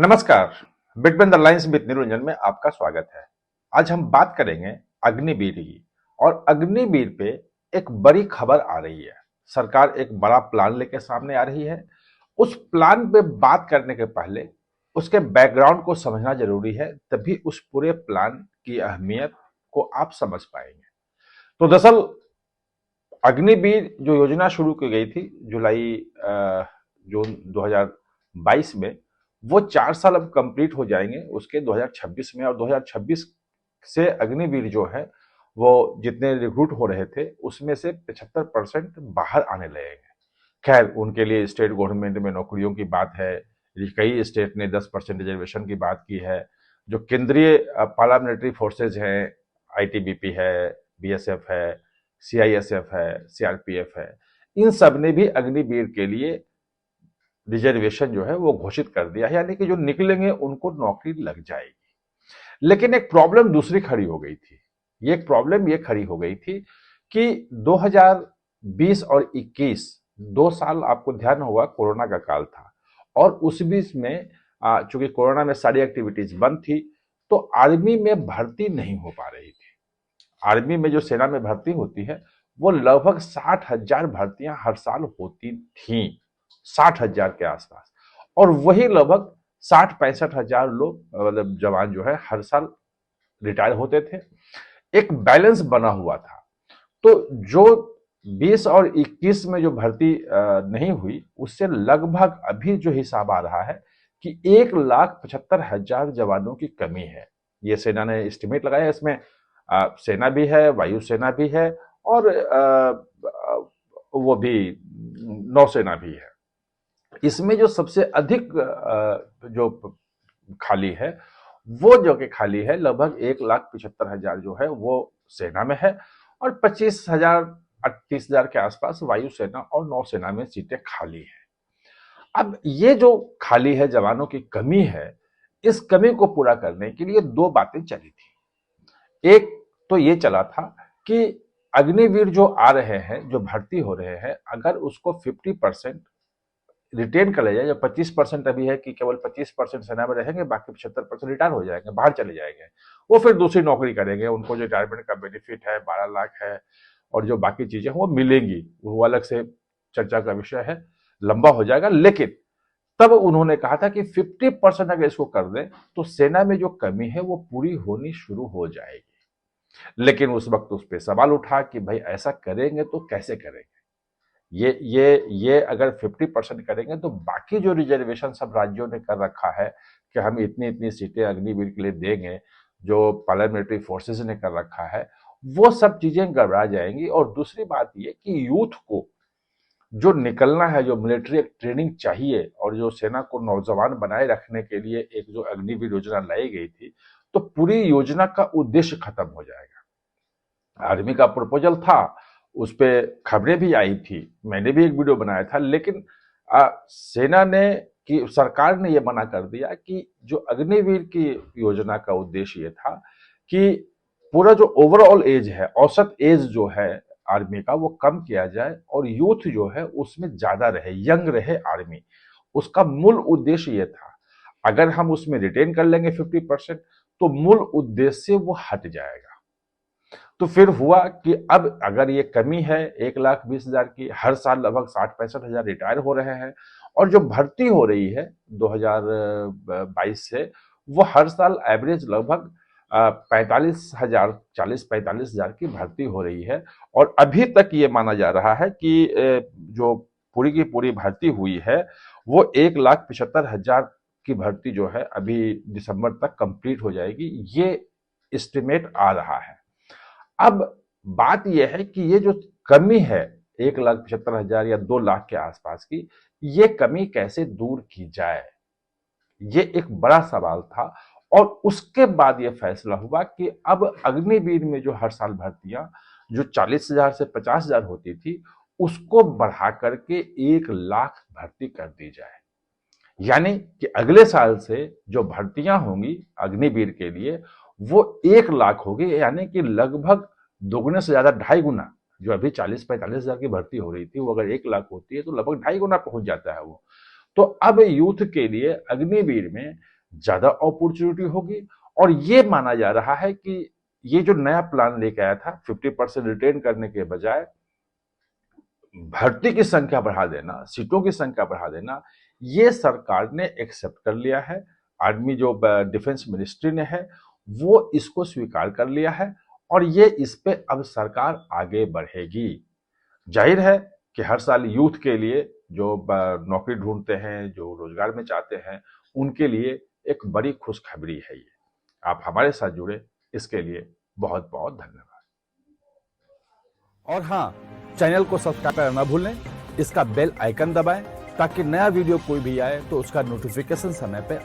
नमस्कार। Between the lines with Niranjan में आपका स्वागत है। आज हम बात करेंगे अग्निवीर की। और अग्निवीर पे एक बड़ी खबर आ रही है। सरकार एक बड़ा प्लान लेके सामने आ रही है। उस प्लान पे बात करने के पहले उसके बैकग्राउंड को समझना जरूरी है, तभी उस पूरे प्लान की अहमियत को आप समझ पाएंगे। तो दरअसल अग्निवीर जो योजना शुरू की गई थी जुलाई जून 2022 में, वो 4 साल अब कंप्लीट हो जाएंगे उसके 2026 में। और 2026 से अग्निवीर जो है वो जितने रिक्रूट हो रहे थे उसमें से 75% बाहर आने लगेंगे। खैर, उनके लिए स्टेट गवर्नमेंट में नौकरियों की बात है। कई स्टेट ने 10% रिजर्वेशन की बात की है। जो केंद्रीय पार्लियामेंट्री फोर्सेज हैं, आईटीबीपी है, बीएसएफ है, सीआईएसएफ है, सीआरपीएफ है, इन सब ने भी अग्निवीर के लिए रिजर्वेशन जो है वो घोषित कर दिया है, यानी कि जो निकलेंगे उनको नौकरी लग जाएगी। लेकिन एक प्रॉब्लम दूसरी खड़ी हो गई थी। ये एक प्रॉब्लम ये खड़ी हो गई थी कि 2020 और 21 2 साल आपको ध्यान होगा कोरोना का काल था। और उस बीच में चूंकि कोरोना में सारी एक्टिविटीज बंद थी, तो आर्मी में भर्ती नहीं हो पा रही थी। आर्मी में जो सेना में भर्ती होती है वो लगभग 60,000 भर्तियां हर साल होती थी, 60,000 के आसपास। और वही लगभग 60-65 हजार लोग मतलब जवान जो है हर साल रिटायर होते थे। एक बैलेंस बना हुआ था। तो जो 20 और 21 में जो भर्ती नहीं हुई, उससे लगभग अभी जो हिसाब आ रहा है कि 1,75,000 जवानों की कमी है। ये सेना ने एस्टिमेट लगाया। इसमें सेना भी है, वायुसेना भी है, और वो भी नौसेना भी है। इसमें जो सबसे अधिक जो खाली है, वो जो कि खाली है लगभग 1,75,000 जो है वो सेना में है। और 25,000 38,000 के आसपास वायुसेना और नौसेना में सीटें खाली है। अब ये जो खाली है, जवानों की कमी है, इस कमी को पूरा करने के लिए दो बातें चली थी। एक तो ये चला था कि अग्निवीर जो आ रहे हैं, जो भर्ती हो रहे हैं, अगर उसको 50% रिटेन कर लिया जाए। जो 25% अभी है कि केवल 25% सेना में रहेंगे, बाकी 75% रिटायर हो जाएंगे, बाहर चले जाएंगे। वो फिर दूसरी नौकरी करेंगे, उनको जो रिटायरमेंट का बेनिफिट है 12 लाख है और जो बाकी चीजें वो मिलेंगी, वो अलग से चर्चा का विषय है, लंबा हो जाएगा। लेकिन तब उन्होंने कहा था कि 50% अगर इसको कर दें तो सेना में जो कमी है वो पूरी होनी शुरू हो जाएगी। लेकिन उस वक्त उस पर सवाल उठा कि भाई ऐसा करेंगे तो कैसे करेंगे। ये अगर 50% करेंगे तो बाकी जो रिजर्वेशन सब राज्यों ने कर रखा है कि हम इतनी इतनी सीटें अग्निवीर के लिए देंगे, जो पार्लियामेंट्री फोर्सेस ने कर रखा है, वो सब चीजें गड़बड़ा जाएंगी। और दूसरी बात ये कि यूथ को जो निकलना है, जो मिलिट्री ट्रेनिंग चाहिए और जो सेना को नौजवान बनाए रखने के लिए एक जो अग्निवीर योजना लाई गई थी, तो पूरी योजना का उद्देश्य खत्म हो जाएगा। आर्मी का प्रपोजल था, उस पे खबरें भी आई थी, मैंने भी एक वीडियो बनाया था। लेकिन सेना ने कि सरकार ने यह मना कर दिया कि जो अग्निवीर की योजना का उद्देश्य ये था कि पूरा जो ओवरऑल एज है, औसत एज जो है आर्मी का, वो कम किया जाए और यूथ जो है उसमें ज्यादा रहे, यंग रहे आर्मी। उसका मूल उद्देश्य ये था। अगर हम उसमें रिटेन कर लेंगे 50%, तो मूल उद्देश्य वो हट जाएगा। तो फिर हुआ कि अब अगर ये कमी है 1,20,000 की, हर साल लगभग 60-65 हजार रिटायर हो रहे हैं, और जो भर्ती हो रही है 2022 से, वो हर साल एवरेज लगभग 45,000, 40-45 हजार की भर्ती हो रही है। और अभी तक ये माना जा रहा है कि जो पूरी की पूरी भर्ती हुई है वो 1,75,000 की भर्ती जो है अभी दिसंबर तक कंप्लीट हो जाएगी, ये एस्टिमेट आ रहा है। अब बात यह है कि ये जो कमी है 1,75,000 या 2 लाख के आसपास की, ये कमी कैसे दूर की जाए, ये एक बड़ा सवाल था। और उसके बाद यह फैसला हुआ कि अब अग्निवीर में जो हर साल भर्तियां जो 40,000 से 50,000 होती थी, उसको बढ़ा करके 1 लाख भर्ती कर दी जाए। यानी कि अगले साल से जो भर्तियां होंगी अग्निवीर के लिए वो 1 लाख होगी, यानी कि लगभग दोगुने से ज्यादा, 2.5 गुना। जो अभी 40-45 हजार की भर्ती हो रही थी, वो अगर 1 लाख होती है तो लगभग 2.5 गुना पहुंच जाता है वो। तो अब यूथ के लिए अग्निवीर में ज्यादा अपॉर्चुनिटी होगी। और ये माना जा रहा है कि ये जो नया प्लान लेके आया था 50% रिटेन करने के बजाय भर्ती की संख्या बढ़ा देना, सीटों की संख्या बढ़ा देना, ये सरकार ने एक्सेप्ट कर लिया है। आर्मी जो डिफेंस मिनिस्ट्री ने है वो इसको स्वीकार कर लिया है और ये इस पे अब सरकार आगे बढ़ेगी। जाहिर है कि हर साल यूथ के लिए जो नौकरी ढूंढते हैं, जो रोजगार में चाहते हैं, उनके लिए एक बड़ी खुशखबरी है ये। आप हमारे साथ जुड़े इसके लिए बहुत बहुत धन्यवाद। और हाँ, चैनल को सब्सक्राइब करना ना भूलें, इसका बेल आइकन दबाएं ताकि नया वीडियो कोई भी आए तो उसका नोटिफिकेशन समय पे